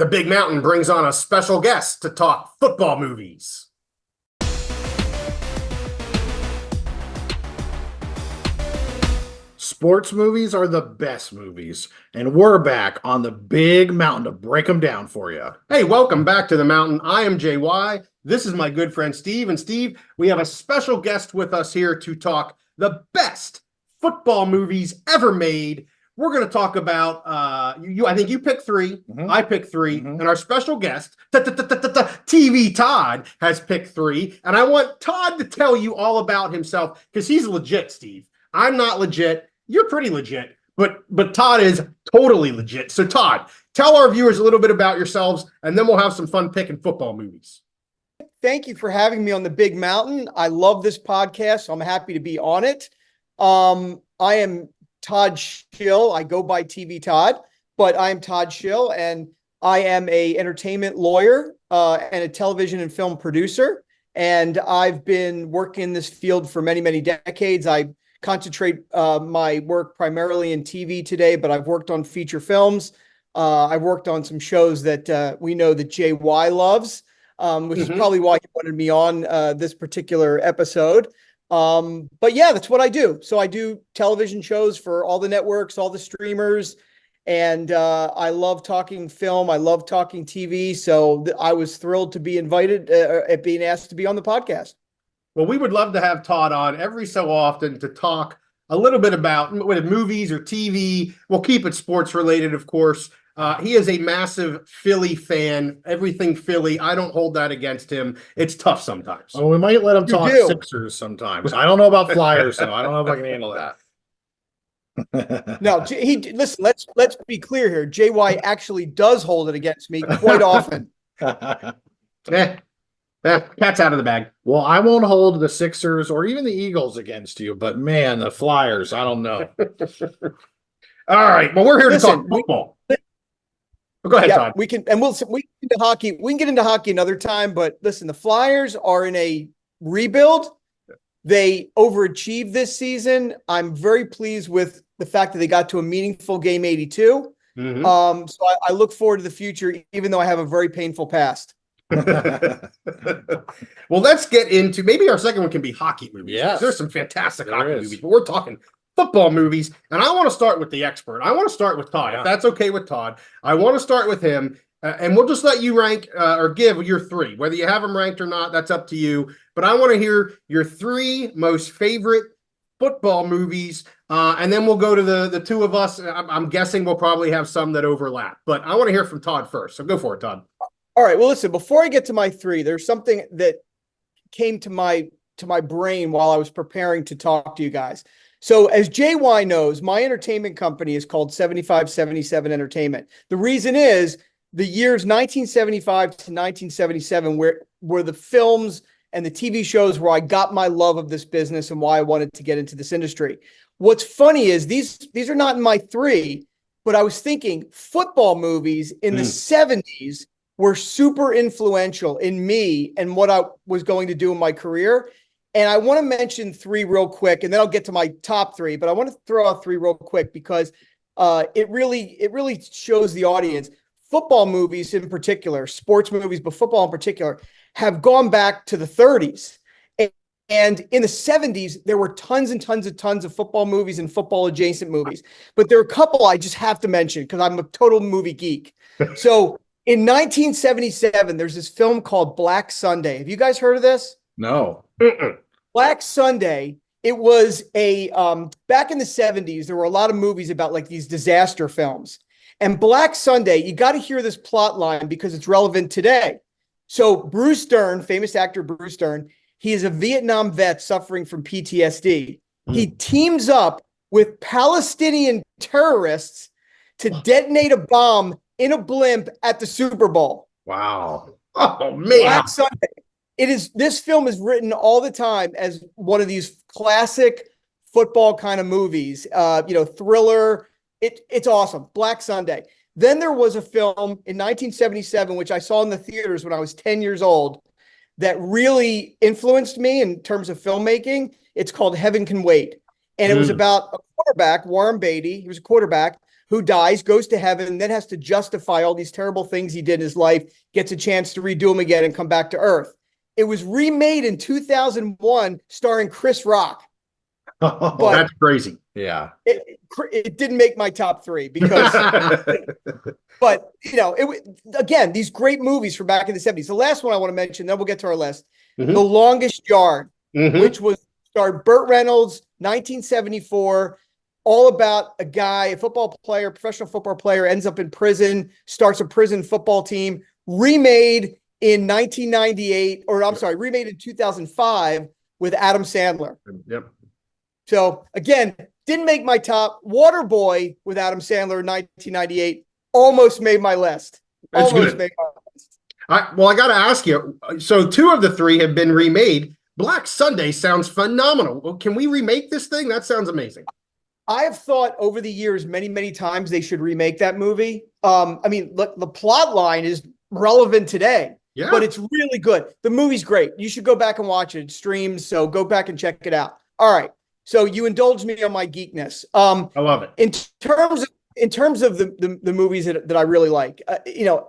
The Big Mountain brings on a special guest to talk football movies. Sports movies are the best movies, and we're back on the Big Mountain to break them down for you. Hey, welcome back to the mountain. I am JY. This is my good friend Steve. And Steve, we have a special guest with us here to talk the best football movies ever made. We're going to talk about, I think you picked three, I picked three, and our special guest, TV Todd, has picked three. And I want Todd to tell you all about himself because he's legit, Steve. I'm not legit. You're pretty legit, but Todd is totally legit. So Todd, tell our viewers a little bit about yourselves, and then we'll have some fun picking football movies. Thank you for having me on the Big Mountain. I love this podcast, so I'm happy to be on it. I am Todd Schill. I go by TV Todd, but I am Todd Schill, and I am a entertainment lawyer and a television and film producer. And I've been working in this field for many, many decades. I concentrate my work primarily in TV today, but I've worked on feature films. I've worked on some shows that we know that JY loves, which is probably why he wanted me on this particular episode. But yeah, that's what I do. So I do television shows for all the networks, all the streamers, and I love talking film. I love talking TV. So I was thrilled to be invited at being asked to be on the podcast. Well, we would love to have Todd on every so often to talk a little bit about movies or TV. We'll keep it sports related, of course. He is a massive Philly fan, everything Philly. I don't hold that against him. It's tough sometimes. Oh, we might let him talk Sixers sometimes. I don't know about Flyers, though. I don't know if I can handle that. No, listen, let's be clear here. JY actually does hold it against me quite often. Cat's out of the bag. Well, I won't hold the Sixers or even the Eagles against you, but man, the Flyers, I don't know. All right. Well, we're here to talk football. Go ahead, Todd. We can get into hockey. We can get into hockey another time, but listen, the Flyers are in a rebuild. They overachieved this season. I'm very pleased with the fact that they got to a meaningful game 82. So I look forward to the future, even though I have a very painful past. Well, let's get into maybe our second one can be hockey movies. Yeah, there's some fantastic hockey movies, but we're talking football movies, and I want to start with the expert. I want to start with Todd, if that's okay with Todd. I want to start with him, and we'll just let you rank or give your three. Whether you have them ranked or not, that's up to you. But I want to hear your three most favorite football movies, and then we'll go to the two of us. I'm guessing we'll probably have some that overlap, but I want to hear from Todd first. So go for it, Todd. All right. Well, listen, before I get to my three, there's something that came to my brain while I was preparing to talk to you guys. So as JY knows, my entertainment company is called 7577 Entertainment. The reason is the years 1975 to 1977 were the films and the TV shows where I got my love of this business and why I wanted to get into this industry. What's funny is these are not in my three, but I was thinking football movies in the 70s were super influential in me and what I was going to do in my career. And I want to mention three real quick, and then I'll get to my top three, but I want to throw out three real quick because it really shows the audience. Football movies in particular, sports movies, but football in particular, have gone back to the 30s. And in the 70s, there were tons and tons of football movies and football adjacent movies. But there are a couple I just have to mention because I'm a total movie geek. So in 1977, there's this film called Black Sunday. Have you guys heard of this? No. Black Sunday. It was a back in the 70s, there were a lot of movies about like these disaster films. And Black Sunday, you got to hear this plot line because it's relevant today. So Bruce Dern, famous actor Bruce Dern, he is a Vietnam vet suffering from PTSD. He teams up with Palestinian terrorists to detonate a bomb in a blimp at the Super Bowl. Wow. Oh, man. Black Sunday. This film is written all the time as one of these classic football kind of movies, thriller. It's awesome. Black Sunday. Then there was a film in 1977, which I saw in the theaters when I was 10 years old, that really influenced me in terms of filmmaking. It's called Heaven Can Wait. And it was about a quarterback, Warren Beatty. He was a quarterback who dies, goes to heaven, then has to justify all these terrible things he did in his life, gets a chance to redo them again and come back to Earth. It was remade in 2001, starring Chris Rock. Oh, But that's crazy. Yeah. it didn't make my top three because, but again, these great movies from back in the 70s. The last one I want to mention, then we'll get to our list. Mhm. The Longest Yard, which Mhm. starred Burt Reynolds, 1974, all about a guy, a football player, professional football player, ends up in prison, starts a prison football team, remade in 1998, or I'm sorry, remade in 2005 with Adam Sandler. Yep. So again, didn't make my top. Waterboy with Adam Sandler in 1998 almost made my list. That's Almost good. made my list. I got to ask you. So 2 of the 3 have been remade. Black Sunday sounds phenomenal. Well, can we remake this thing? That sounds amazing. I have thought over the years many, many times they should remake that movie. I mean, look, the plot line is relevant today, Yeah. but it's really good. The movie's great. You should go back and watch it. It streams, so go back and check it out. All right. So you indulge me on my geekness. I love it. In terms of the movies that I really like,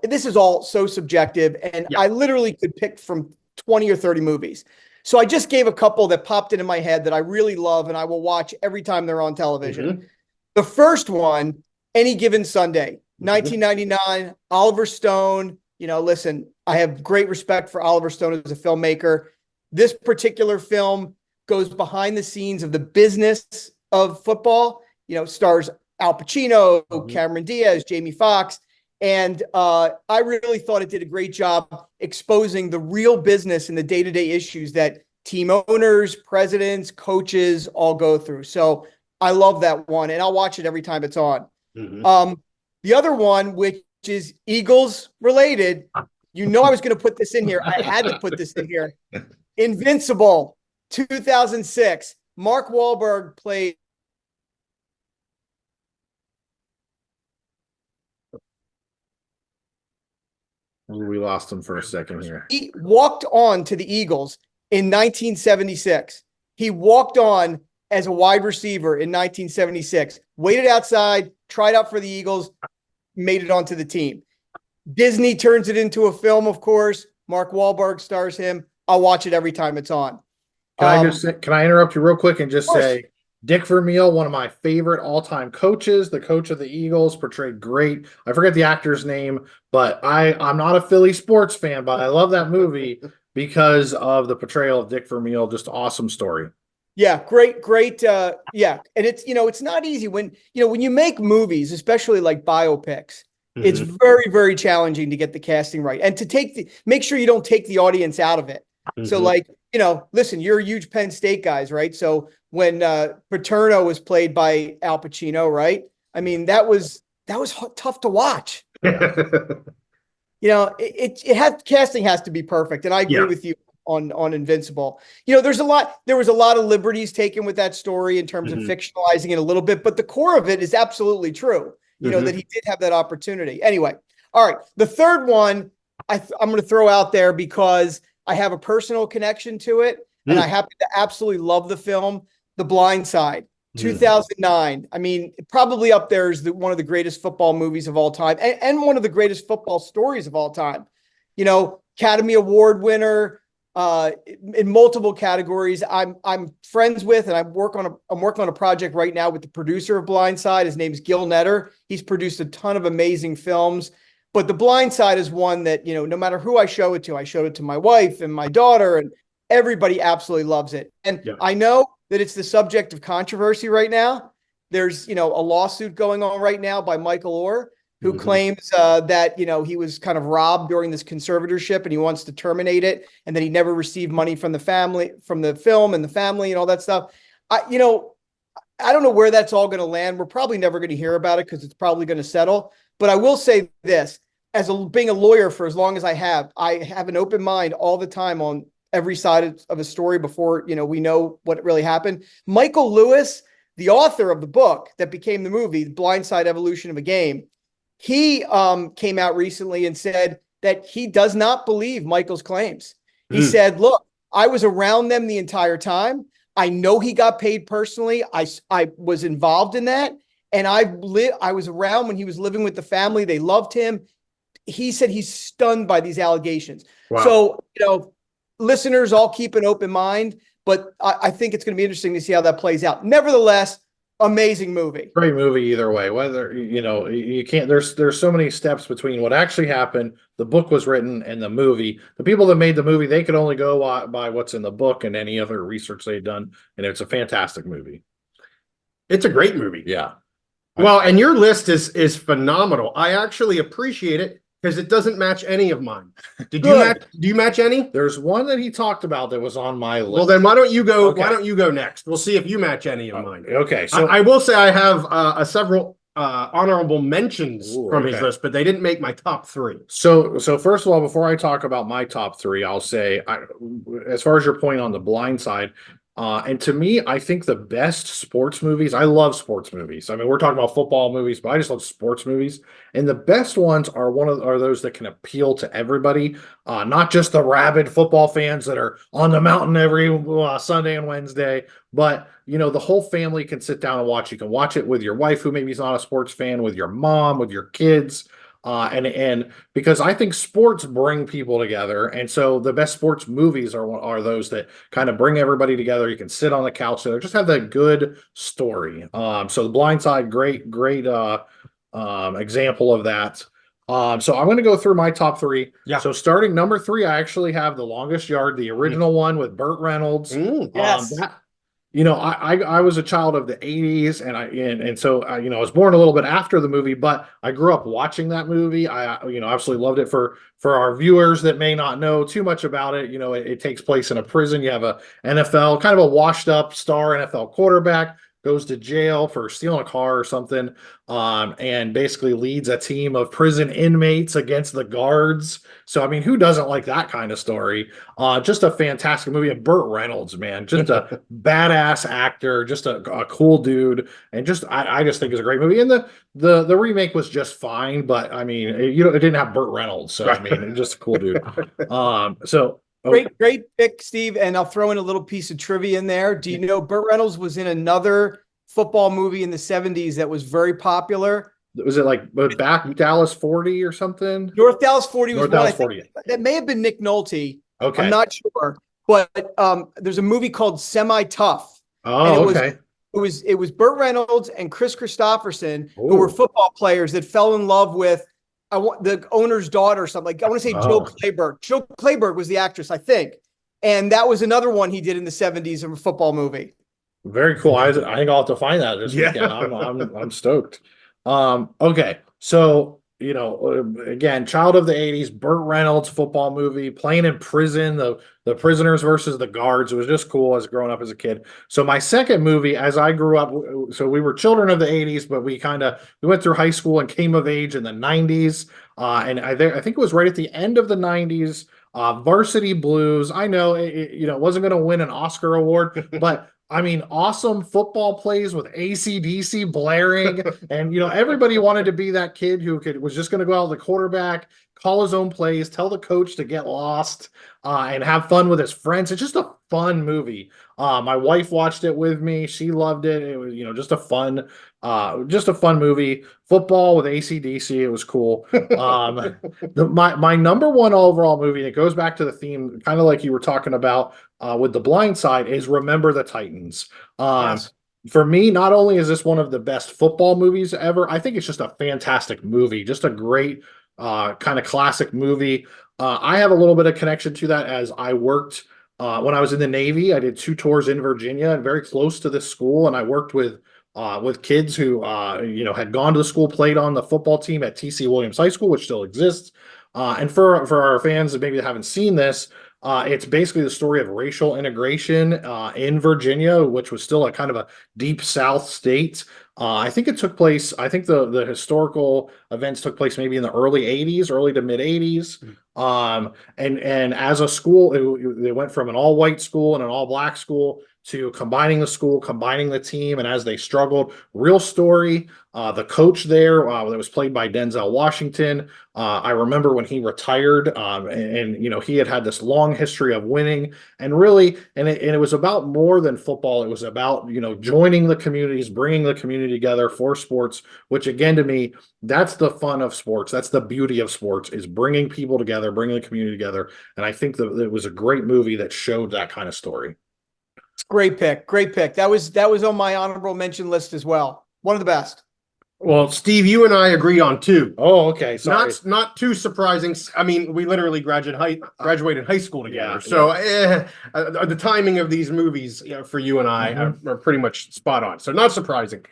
this is all so subjective, and Yeah. I literally could pick from 20 or 30 movies. So I just gave a couple that popped into my head that I really love and I will watch every time they're on television. Mhm. The first one, Any Given Sunday, 1999, Oliver Stone. Listen, I have great respect for Oliver Stone as a filmmaker. This particular film goes behind the scenes of the business of football. Stars Al Pacino, Cameron Diaz, Jamie Foxx. And I really thought it did a great job exposing the real business and the day-to-day issues that team owners, presidents, coaches all go through. So I love that one, and I'll watch it every time it's on. Mhm. The other one, which is Eagles related, I was going to put this in here. I had to put this in here. Invincible, 2006. Mark Wahlberg played. We lost him for a second here. He walked on to the Eagles in 1976. He walked on as a wide receiver in 1976, waited outside, tried out for the Eagles, made it onto the team. Disney turns it into a film, of course. Mark Wahlberg stars him. I'll watch it every time it's on. Can I interrupt you real quick and just say, Dick Vermeil, one of my favorite all-time coaches, the coach of the Eagles, portrayed great. I forget the actor's name, but I'm not a Philly sports fan, but I love that movie because of the portrayal of Dick Vermeil. Just awesome story. Yeah, great. Yeah. And it's not easy when you make movies, especially like biopics, it's very, very challenging to get the casting right and to make sure you don't take the audience out of it. So listen, you're a huge Penn State guys, right? So when Paterno was played by Al Pacino, right? I mean, that was tough to watch. Casting has to be perfect. And I agree with you on Invincible. There was a lot of liberties taken with that story in terms of fictionalizing it a little bit, but the core of it is absolutely true. That he did have that opportunity. Anyway, all right. The third one I'm going to throw out there because I have a personal connection to it, and I happen to absolutely love the film, The Blind Side, 2009. I mean, probably up there is one of the greatest football movies of all time, and one of the greatest football stories of all time. Academy Award winner in multiple categories. I'm friends with, and I'm working on a project right now with the producer of Blind Side. His name's Gil Netter. He's produced a ton of amazing films. But The Blind Side is one that, no matter who I show it to, I showed it to my wife and my daughter, and everybody absolutely loves it. And I know that it's the subject of controversy right now. There's, a lawsuit going on right now by Michael Orr, who claims that, he was kind of robbed during this conservatorship and he wants to terminate it. And that he never received money from the family, from the film and the family and all that stuff. I don't know where that's all going to land. We're probably never going to hear about it because it's probably going to settle. But I will say this, being a lawyer for as long as I have an open mind all the time on every side of a story before, we know what really happened. Michael Lewis, the author of the book that became the movie, The Blindside Evolution of a Game, he came out recently and said that he does not believe Michael's claims. He said, look, I was around them the entire time. I know he got paid personally. I was involved in that. And I was around when he was living with the family. They loved him. He said he's stunned by these allegations. Wow. So, listeners, all keep an open mind, but I think it's going to be interesting to see how that plays out. Nevertheless, amazing movie. Great movie either way. Whether you can't. There's so many steps between what actually happened, the book was written, and the movie. The people that made the movie, they could only go by what's in the book and any other research they've done, and it's a fantastic movie. It's a great movie. Yeah. Well, and your list is phenomenal. I actually appreciate it because it doesn't match any of mine. Do you match any? There's one that he talked about that was on my list. Well, then why don't you go? Okay. Why don't you go next? We'll see if you match any of mine. Okay, so I will say I have several honorable mentions from his list, but they didn't make my top 3. So first of all, before I talk about my top 3, I'll say, as far as your point on The Blind Side, and to me, I think the best sports movies, I love sports movies. I mean, we're talking about football movies, but I just love sports movies. And the best ones are those that can appeal to everybody, not just the rabid football fans that are on the mountain every Sunday and Wednesday, but the whole family can sit down and watch. You can watch it with your wife, who maybe is not a sports fan, with your mom, with your kids. And because I think sports bring people together, and so the best sports movies are those that kind of bring everybody together. You can sit on the couch there, just have that good story. So The Blind Side, great example of that. So I'm going to go through my top 3. Yeah. So starting number 3, I actually have The Longest Yard, the original one with Burt Reynolds. Yes. I was a child of the 80s, and so I was born a little bit after the movie, but I grew up watching that movie. I absolutely loved it. For our viewers that may not know too much about it, it takes place in a prison. You have a NFL, kind of a washed up star NFL quarterback, goes to jail for stealing a car or something, and basically leads a team of prison inmates against the guards. So, I mean, who doesn't like that kind of story? Just a fantastic movie. And Burt Reynolds, man, just a badass actor, just a cool dude. And I just think it's a great movie. And the remake was just fine, but I mean, it didn't have Burt Reynolds. So, I mean, just a cool dude. Great pick, Steve. And I'll throw in a little piece of trivia in there. Do you know Burt Reynolds was in another football movie in the 70s that was very popular? Was it like back Dallas 40 or something? North Dallas 40 was North one. Dallas I think 40. that may have been Nick Nolte. Okay. I'm not sure. But there's a movie called Semi Tough. Oh, okay. It was Burt Reynolds and Chris Christopherson, who were football players that fell in love with the owner's daughter or something. Like, I want to say Joe Clayburgh. Joe Clayburgh was the actress, I think. And that was another one he did in the 70s of a football movie. Very cool. I think I'll have to find that this weekend. I'm stoked. Okay. So, again, child of the 80s, Burt Reynolds football movie, playing in prison, the prisoners versus the guards. It was just cool as growing up as a kid. So my second movie, as I grew up, so we were children of the 80s, but we went through high school and came of age in the 90s. And I think it was right at the end of the 90s, Varsity Blues. I know it wasn't going to win an Oscar award, but I mean, awesome football plays with AC/DC blaring, and everybody wanted to be that kid who was just going to go out the quarterback, call his own plays, tell the coach to get lost, and have fun with his friends. It's just a fun movie. My wife watched it with me; she loved it. It was just a fun movie. Football with AC/DC, it was cool. My number one overall movie, and it goes back to the theme, kind of like you were talking about with The Blind Side, is Remember the Titans. Yes. For me, not only is this one of the best football movies ever, I think it's just a fantastic movie, just a great kind of classic movie. I have a little bit of connection to that as I worked when I was in the Navy. I did 2 tours in Virginia and very close to this school, and I worked with kids who had gone to the school, played on the football team at TC Williams High School, which still exists. And for our fans that maybe haven't seen this, it's basically the story of racial integration in Virginia, which was still a kind of a deep South state. I think it took place, I think the historical events took place maybe in the early 80s, early to mid 80s. And as a school, they went from an all white school and an all black school to combining the school, combining the team, and as they struggled, real story. The coach there that was played by Denzel Washington. I remember when he retired, and he had this long history of winning, and really, and it was about more than football. It was about joining the communities, bringing the community together for sports. Which again, to me, that's the fun of sports. That's the beauty of sports, is bringing people together, bringing the community together. And I think that it was a great movie that showed that kind of story. Great pick. Great pick. That was on my honorable mention list as well. One of the best. Well, Steve, you and I agree on two. Oh, okay. Sorry. Not too surprising. I mean, we literally graduated high school together. Yeah, So the timing of these movies for you and I are pretty much spot on. So not surprising.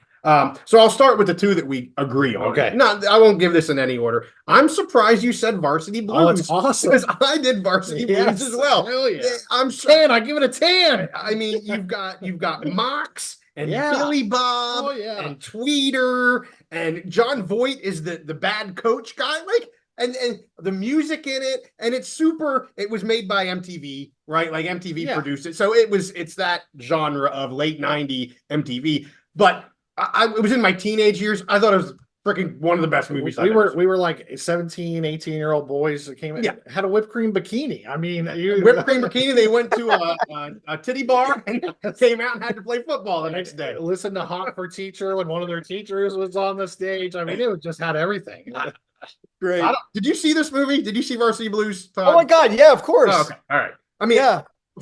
So I'll start with the two that we agree on. Okay. No, I won't give this in any order. I'm surprised you said Varsity Blues. Oh, it's awesome. Because I did Varsity Blues as well. Hell yeah. I'm 10. I give it a 10. I mean, you've got Mox and Yeah. Billy Bob and Tweeter, and John Voight is the bad coach guy. Like, and the music in it, and it was made by MTV, right? Like MTV produced it. So it's that genre of late 90s MTV. But it was in my teenage years. I thought it was freaking one of the best movies. We were like 17, 18-year-old boys that came in, had a whipped cream bikini. I mean, whipped cream bikini. They went to a titty bar and came out and had to play football the next day. Listen to Hot for Teacher when one of their teachers was on the stage. I mean, it just had everything. Great. Did you see this movie? Did you see Varsity Blues, Todd? Oh my God. Yeah, of course. Oh, okay. All right. I mean,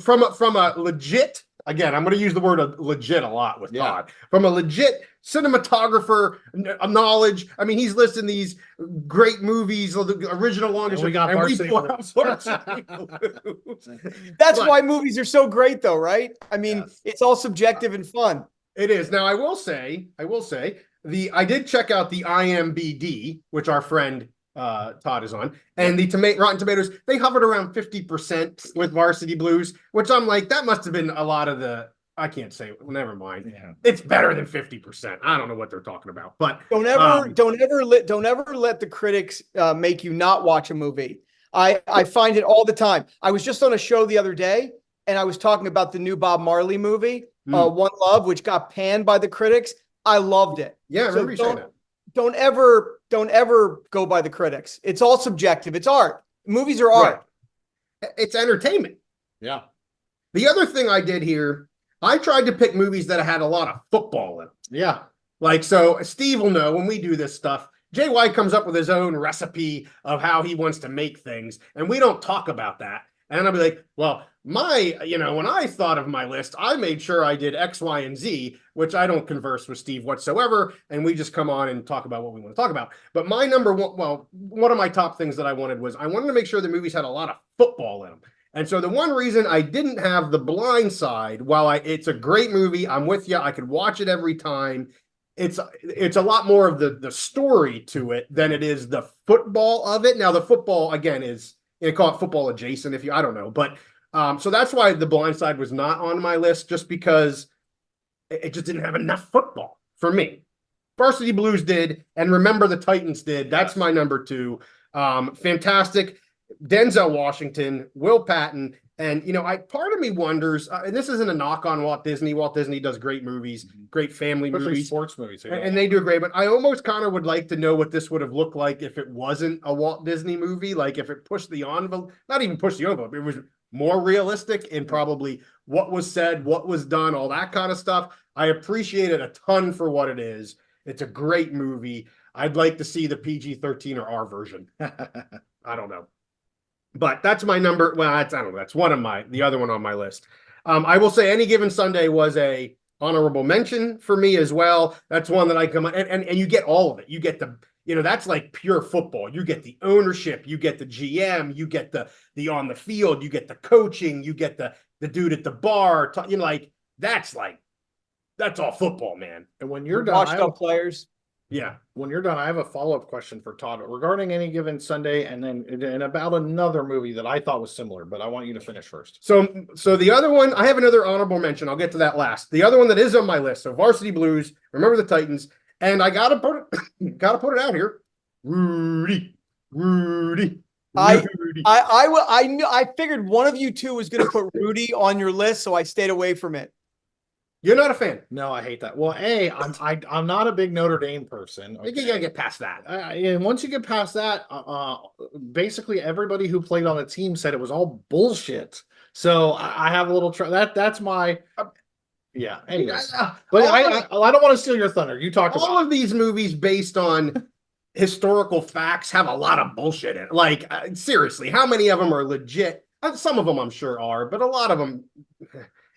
from a legit, again, I'm going to use the word legit a lot with Todd. From a legit cinematographer knowledge, I mean, he's listing these great movies, the original longest. We got Varsity Blues. That's why movies are so great, though, right? I mean, it's all subjective and fun. It is. Now, I will say, I did check out the IMBD, which our friend Todd is on, and the Rotten Tomatoes, they hovered around 50% with Varsity Blues, which I'm like, that must have been a lot of I can't say, well, never mind. Yeah. It's better than 50%. I don't know what they're talking about, but don't ever let the critics make you not watch a movie. I find it all the time. I was just on a show the other day, and I was talking about the new Bob Marley movie, One Love, which got panned by the critics. I loved it. Yeah, I remember you saying that. Don't ever go by the critics. It's all subjective. It's art. Movies are art. Right. It's entertainment. Yeah. The other thing I did here, I tried to pick movies that had a lot of football in them. Yeah. Like, so Steve will know when we do this stuff, JY comes up with his own recipe of how he wants to make things, and we don't talk about that. And I'll be like, well, when I thought of my list, I made sure I did X, Y, and Z, which I don't converse with Steve whatsoever. And we just come on and talk about what we want to talk about. But my number one of my top things that I wanted to make sure the movies had a lot of football in them. And so the one reason I didn't have The Blind Side, it's a great movie, I'm with you. I could watch it every time. It's a lot more of the story to it than it is the football of it. Now, the football, again, is, call it football adjacent I don't know. But so that's why The Blind Side was not on my list, just because it just didn't have enough football for me. Varsity Blues did, and Remember the Titans did. That's my number two. Fantastic. Denzel Washington, Will Patton, and part of me wonders, and this isn't a knock on Walt Disney. Walt Disney does great movies, great family movies, sports movies, and they do great. But I almost kind of would like to know what this would have looked like if it wasn't a Walt Disney movie. Like if it pushed the envelope, not even pushed the envelope, it was more realistic in probably what was said, what was done, all that kind of stuff. I appreciate it a ton for what it is. It's a great movie. I'd like to see the PG-13 or R version. I don't know. But that's my number. Well, I don't know. That's the other one on my list. I will say Any Given Sunday was a honorable mention for me as well. That's one that I come on, and you get all of it. You get that's like pure football. You get the ownership, you get the GM, you get the on the field, you get the coaching, you get the dude at the bar. That's all football, man. And when you're done, washed up players. Yeah. When you're done, I have a follow-up question for Todd regarding Any Given Sunday, and then about another movie that I thought was similar, but I want you to finish first. So the other one, I have another honorable mention. I'll get to that last. The other one that is on my list, so Varsity Blues, Remember the Titans, and I gotta put it out here. Rudy. I figured one of you two was going to put Rudy on your list, so I stayed away from it. You're not a fan. No, I hate that. Well, I'm not a big Notre Dame person. You gotta get past that. And once you get past that, basically everybody who played on the team said it was all bullshit. So I have a little that's my yeah. Anyways, but I don't want to steal your thunder. You talked all about of these movies based on historical facts have a lot of bullshit in it. Like seriously, how many of them are legit? Some of them I'm sure are, but a lot of them.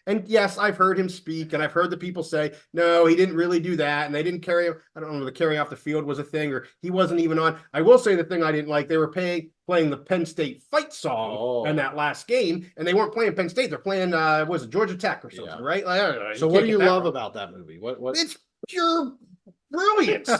And yes, I've heard him speak, and I've heard the people say, no, he didn't really do that, and they didn't carry. I don't know, the carry off the field was a thing, or he wasn't even on. I will say the thing I didn't like, they were playing the Penn State fight song in that last game, and they weren't playing Penn State. They're playing, was it Georgia Tech or something, right? Like, so what do you love about that movie? What? It's pure brilliance.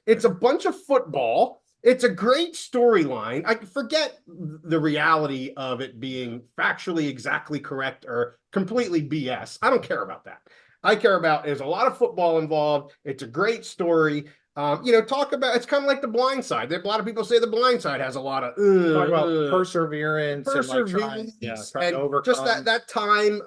It's a bunch of football. It's a great storyline. I forget the reality of it being factually exactly correct or completely BS. I don't care about that. I care about there's a lot of football involved. It's a great story. Talk about it's kind of like The Blind Side. A lot of people say The Blind Side has a lot of talk about perseverance, and trying to overcome. Just that time,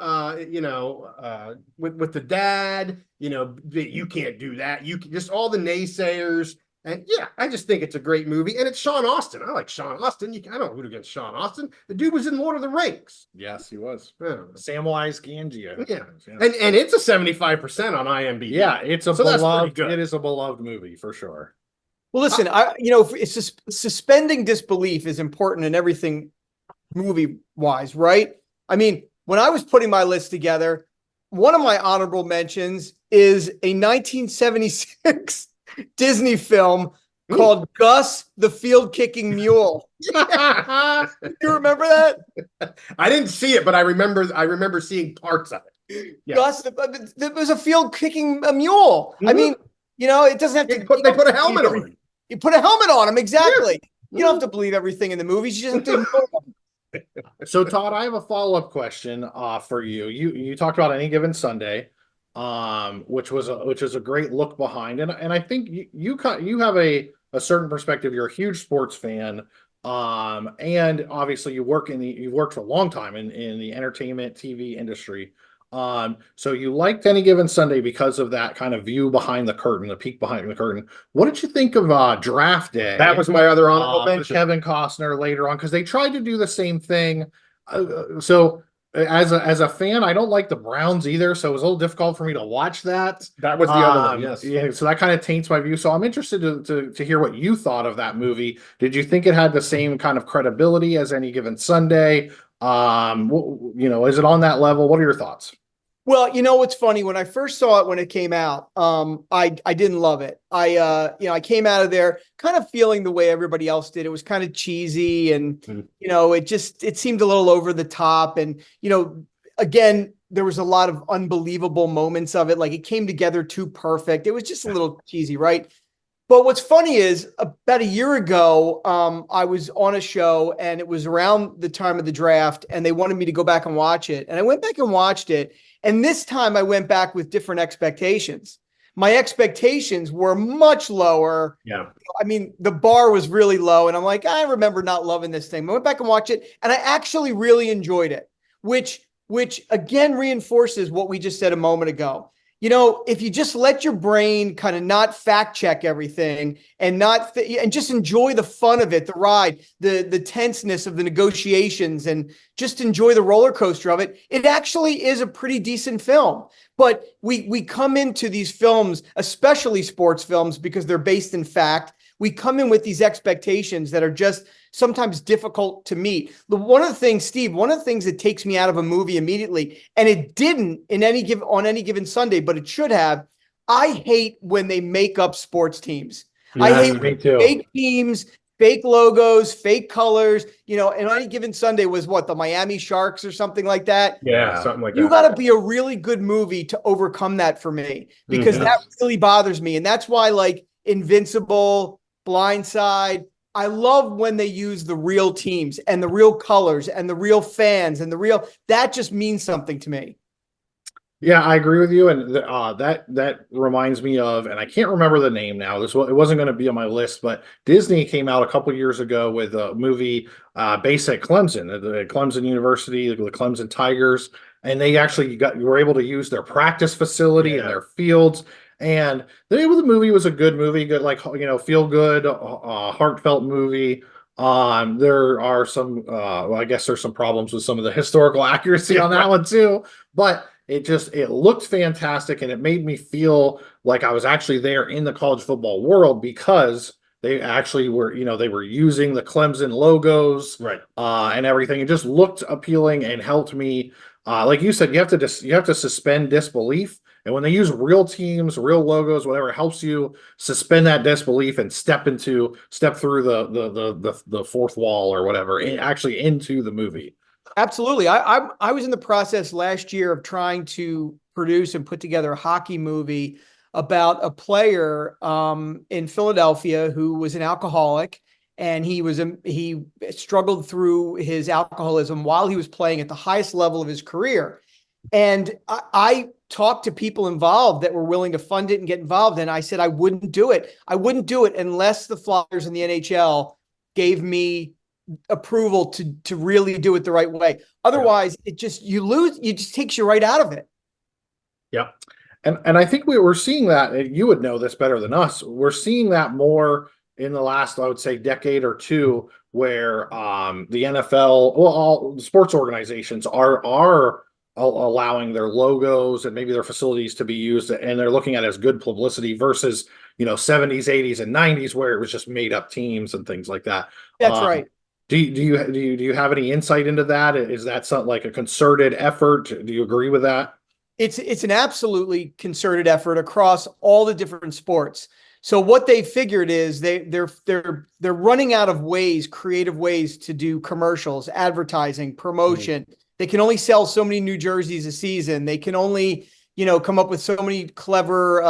with the dad. You can't do that. You can, just all the naysayers. And yeah, I just think it's a great movie. And it's Sean Austin. I like Sean Austin. I don't root against Sean Austin. The dude was in Lord of the Rings. Yes, he was. Samwise Gamgee. Yeah. And it's a 75% on IMDb. Yeah, it's a beloved. It is a beloved movie for sure. Well, listen, it's just suspending disbelief is important in everything movie wise, right? I mean, when I was putting my list together, one of my honorable mentions is a 1976 Disney film called Gus the Field Kicking Mule. You remember that? I didn't see it, but I remember seeing parts of it. Yeah. Gus, there was a field kicking a mule. Mm-hmm. I mean, it doesn't have to. They put a helmet on him. You put a helmet on him, exactly. Yeah. You don't have to believe everything in the movies. You just have to. So, Todd, I have a follow-up question for you. You talked about Any Given Sunday, which was a great look behind, and I think you have a certain perspective. You're a huge sports fan, and obviously you've worked for a long time in the entertainment TV industry. So you liked Any Given Sunday because of that kind of view behind the curtain, the peek behind the curtain. What did you think of Draft Day? That was my other honorable mention. Kevin Costner later on, because they tried to do the same thing. So as a fan, I don't like the Browns either, so it was a little difficult for me to watch that. That was the other one, yes. Yeah, so that kind of taints my view. So I'm interested to hear what you thought of that movie. Did you think it had the same kind of credibility as Any Given Sunday? Is it on that level? What are your thoughts? Well, what's funny, when I first saw it when it came out, I didn't love it. I came out of there kind of feeling the way everybody else did. It was kind of cheesy, and it seemed a little over the top. And again, there was a lot of unbelievable moments of it. Like, it came together too perfect. It was just a little cheesy, right? But what's funny is, about a year ago, I was on a show, and it was around the time of the draft, and they wanted me to go back and watch it. And I went back and watched it. And this time I went back with different expectations. My expectations were much lower. Yeah. I mean, the bar was really low, and I'm like, I remember not loving this thing. I went back and watched it, and I actually really enjoyed it, which again reinforces what we just said a moment ago. If you just let your brain kind of not fact check everything and and just enjoy the fun of it, the ride, the tenseness of the negotiations, and just enjoy the roller coaster of it, it actually is a pretty decent film. But we come into these films, especially sports films, because they're based in fact. We come in with these expectations that are just sometimes difficult to meet. One of the things that takes me out of a movie immediately, and it didn't on Any Given Sunday, but it should have. I hate when they make up sports teams. Yeah, I hate fake teams, fake logos, fake colors. And Any Given Sunday was what, the Miami Sharks or something like that? Yeah, something like that. You got to be a really good movie to overcome that for me, because that really bothers me. And that's why, like, Invincible, Blindside, I love when they use the real teams and the real colors and the real fans and that just means something to me. Yeah, I agree with you. And that reminds me of, and I can't remember the name now. It wasn't going to be on my list, but Disney came out a couple years ago with a movie based at Clemson, the Clemson University, the Clemson Tigers. and they actually were able to use their practice facility and their fields. And the movie was a good movie, good, like, feel good, heartfelt movie. There are some, well, I guess there's some problems with some of the historical accuracy on that one too, but it looked fantastic, and it made me feel like I was actually there in the college football world, because they actually were, they were using the Clemson logos, Right. And everything. It just looked appealing and helped me. Like you said, you have to suspend disbelief. And when they use real teams, real logos, whatever, it helps you suspend that disbelief and step through the fourth wall or whatever, actually into the movie. Absolutely. I was in the process last year of trying to produce and put together a hockey movie about a player in Philadelphia who was an alcoholic, and he struggled through his alcoholism while he was playing at the highest level of his career. And I talked to people involved that were willing to fund it and get involved. And I said, I wouldn't do it. I wouldn't do it unless the Flyers and the NHL gave me approval to really do it the right way. Otherwise, it just takes you right out of it. Yeah. And I think we're seeing that, and you would know this better than us. We're seeing that more in the last, I would say, decade or two, where the NFL, well, all sports organizations are allowing their logos and maybe their facilities to be used, and they're looking at it as good publicity versus 70s, 80s, and 90s, where it was just made up teams and things like that. That's right. Do you have any insight into that? Is that something like a concerted effort? Do you agree with that? It's an absolutely concerted effort across all the different sports. So what they figured is they're running out of creative ways to do commercials, advertising, promotion. Mm-hmm. They can only sell so many New Jerseys a season. They can only, come up with so many clever,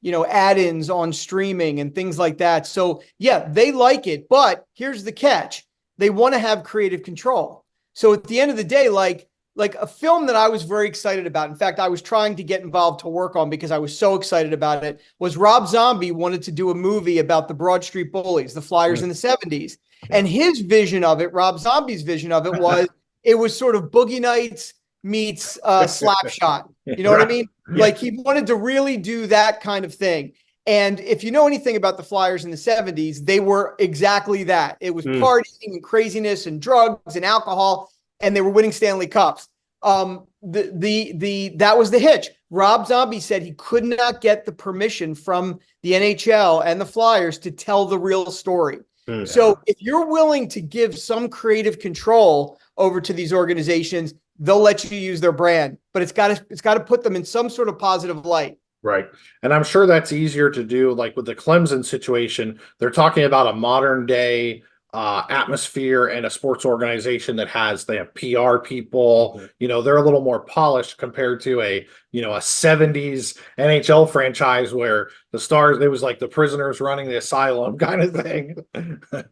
add-ins on streaming and things like that. So yeah, they like it, but here's the catch. They want to have creative control. So at the end of the day, like a film that I was very excited about, in fact, I was trying to get involved to work on because I was so excited about it, was Rob Zombie wanted to do a movie about the Broad Street Bullies, the Flyers in the 70s. And his vision of it, Rob Zombie's vision of it was sort of Boogie Nights meets Slapshot. You know what I mean? Yeah. Like, he wanted to really do that kind of thing. And if you know anything about the Flyers in the 70s, they were exactly that. It was partying and craziness and drugs and alcohol, and they were winning Stanley Cups. That was the hitch. Rob Zombie said he could not get the permission from the NHL and the Flyers to tell the real story. Yeah. So if you're willing to give some creative control over to these organizations, they'll let you use their brand, but it's got to put them in some sort of positive light. Right. And I'm sure that's easier to do. Like with the Clemson situation, they're talking about a modern day atmosphere and a sports organization they have PR people, they're a little more polished compared to a 70s NHL franchise where the stars, it was like the prisoners running the asylum kind of thing.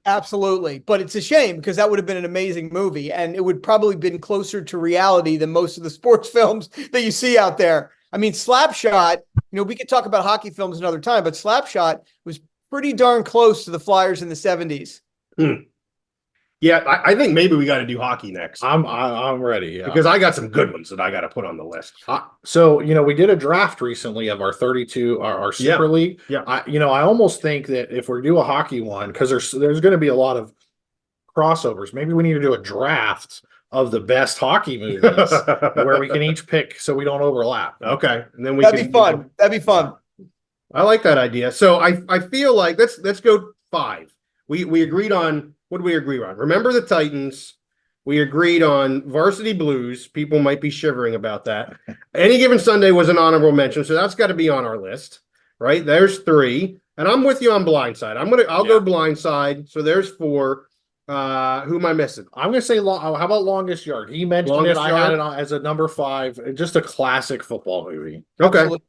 Absolutely. But it's a shame, because that would have been an amazing movie, and it would probably been closer to reality than most of the sports films that you see out there. I mean, Slapshot, we could talk about hockey films another time, but Slapshot was pretty darn close to the Flyers in the 70s. Yeah, I think maybe we got to do hockey next. I'm ready. Yeah. Because I got some good ones that I got to put on the list. So we did a draft recently of our 32, our Super League. Yeah. I almost think that if we do a hockey one, because there's going to be a lot of crossovers, maybe we need to do a draft of the best hockey movies where we can each pick so we don't overlap. Okay, and then that'd be fun. That'd be fun. I like that idea. So I feel like let's go 5. We agreed on. What did we agree on? Remember the Titans. We agreed on Varsity Blues. People might be shivering about that. Any Given Sunday was an honorable mention, so that's got to be on our list, right? There's 3, and I'm with you on Blindside. I'll go Blindside. So there's 4. Who am I missing? I'm going to say, how about Longest Yard? He mentioned Longest Yard? I had it on as a number 5. Just a classic football movie. Okay. Absolutely.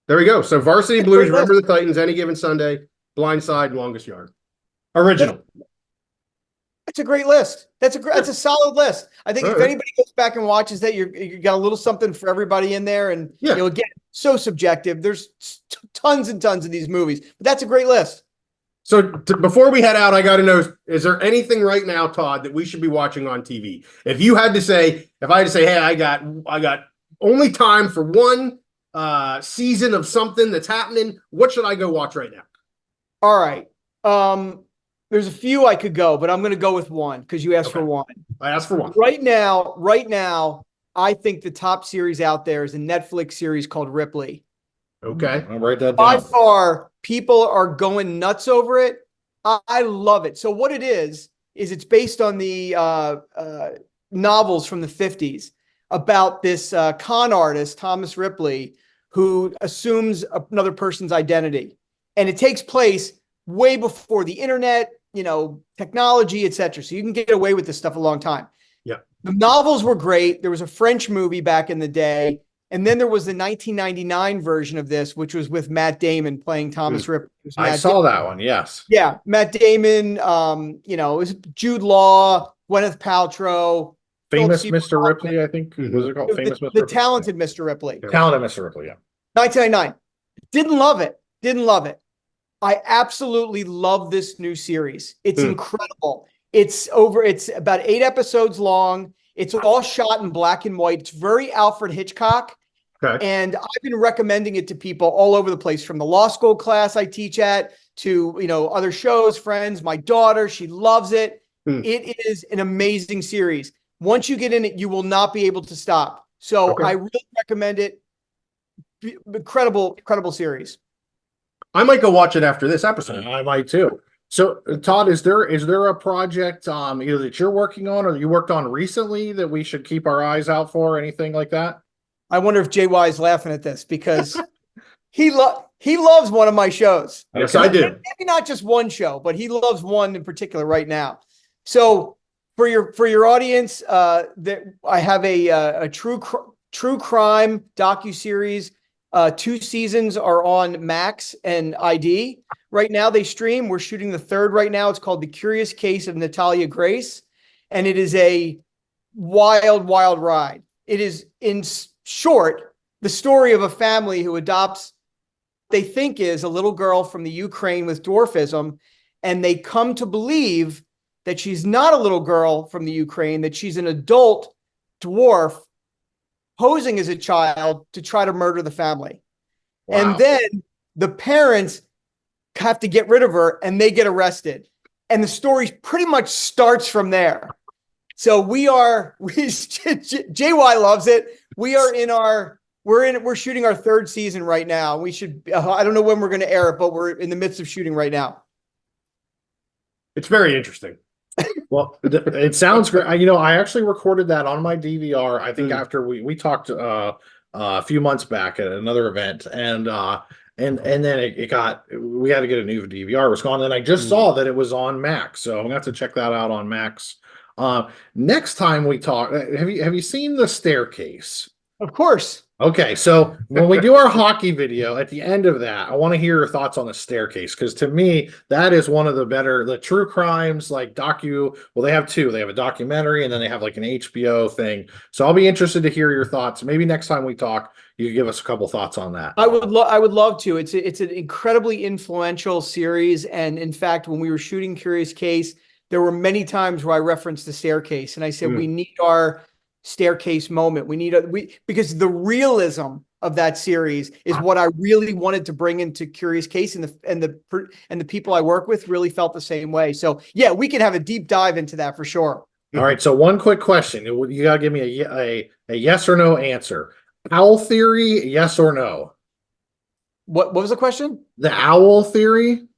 There we go. So Varsity Blues, Remember the Titans, Any Given Sunday, Blindside, Longest Yard. Original. It's a great list. That's a solid list. I think if anybody goes back and watches that, you got a little something for everybody in there. And again, so subjective. There's tons and tons of these movies, but that's a great list. So before we head out, I got to know: is there anything right now, Todd, that we should be watching on TV? If I had to say, hey, I got only time for one season of something that's happening, what should I go watch right now? All right. There's a few I could go, but I'm going to go with one because you asked for one. I asked for one. Right now, I think the top series out there is a Netflix series called Ripley. Okay. I'll write that By down. far, people are going nuts over it. I love it. So what it is it's based on the novels from the 50s about this con artist, Thomas Ripley, who assumes another person's identity. And it takes place way before the internet, technology, etc. So you can get away with this stuff a long time. Yeah. The novels were great. There was a French movie back in the day. And then there was the 1999 version of this, which was with Matt Damon playing Thomas Ripley. I saw that one. Yes. Yeah. Matt Damon, it was Jude Law, Gwyneth Paltrow. Famous Mr. Ripley, I think. Was it called Famous Mr. Ripley? The talented Mr. Ripley. Talented Mr. Ripley, yeah. 1999. Didn't love it. I absolutely love this new series. It's incredible. It's about 8 episodes long. It's all shot in black and white. It's very Alfred Hitchcock. Okay. And I've been recommending it to people all over the place, from the law school class I teach at to, other shows, friends, my daughter, she loves it. It is an amazing series. Once you get in it, you will not be able to stop. So I really recommend it. Incredible series. I might go watch it after this episode. I might too. So, Todd, is there a project either that you're working on or that you worked on recently that we should keep our eyes out for, anything like that? I wonder if JY is laughing at this because he loves one of my shows. Yes, I do. Maybe not just one show, but he loves one in particular right now. So for your audience, that I have a true crime docuseries. 2 seasons are on Max and ID. Right now they stream. We're shooting the 3rd right now. It's called The Curious Case of Natalia Grace. And it is a wild, wild ride. It is, in short, the story of a family who adopts, they think is a little girl from the Ukraine with dwarfism. And they come to believe that she's not a little girl from the Ukraine, that she's an adult dwarf posing as a child to try to murder the family. Wow. And then the parents have to get rid of her and they get arrested. And the story pretty much starts from there. So JY loves it. We're shooting our 3rd season right now. We should, I don't know when we're going to air it, but we're in the midst of shooting right now. It's very interesting. Well, it sounds great. I actually recorded that on my DVR. I think after we talked a few months back at another event, and then we had to get a new DVR. It was gone, and I just saw that it was on Max, so I'm gonna have to check that out on Max. Next time we talk, have you seen The Staircase? Of course. Okay, so when we do our hockey video, at the end of that, I want to hear your thoughts on The Staircase, because to me, that is one of the true crimes, like docu. Well, they have 2. They have a documentary, and then they have like an HBO thing. So I'll be interested to hear your thoughts. Maybe next time we talk, you can give us a couple thoughts on that. I would love to. It's an incredibly influential series, and in fact, when we were shooting Curious Case, there were many times where I referenced The Staircase, and I said we need our staircase moment. Because the realism of that series is what I really wanted to bring into Curious Case, and the people I work with really felt the same way. So yeah, we can have a deep dive into that for sure. All right. So one quick question. You gotta give me a yes or no answer. Owl theory, yes or no? What was the question? The owl theory?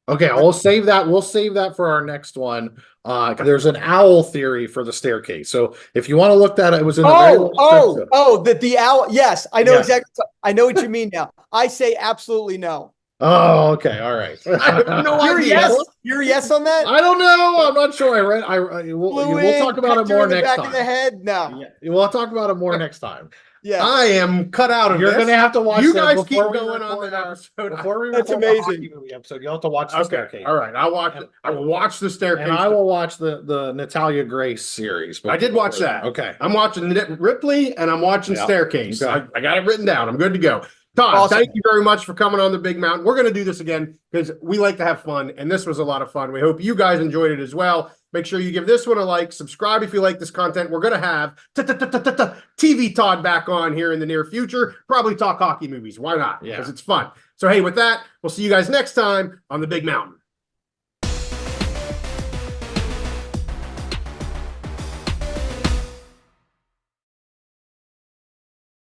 Okay, we'll save that for our next one. There's an owl theory for The Staircase. So if you want to look that, it was in the the owl. Yes, I know exactly. I know what you mean now. I say absolutely no. Oh, okay, all right. I have no idea. You're a yes on that? I don't know. I'm not sure. We'll talk about it more next time. Back of the head? No. Yeah, we'll talk about it more next time. Yeah, I am cut out of You're this. going to have to watch. You guys keep going on that episode. Before we That's record amazing. the hockey movie episode, you'll have to watch The Staircase. All right, I'll watch it. I will watch The Staircase. And I will watch the Natalia Grace series. I did watch that. Okay. I'm watching Ripley and I'm watching Staircase. Okay. I got it written down. I'm good to go. Todd, Awesome. thank you very much for coming on the Big Mountain. We're going to do this again because we like to have fun, and this was a lot of fun. We hope you guys enjoyed it as well. Make sure you give this one a like, subscribe if you like this content. We're going to have TV Todd back on here in the near future. Probably talk hockey movies. Why not? Yeah. Because it's fun. So, hey, with that, we'll see you guys next time on the Big Mountain.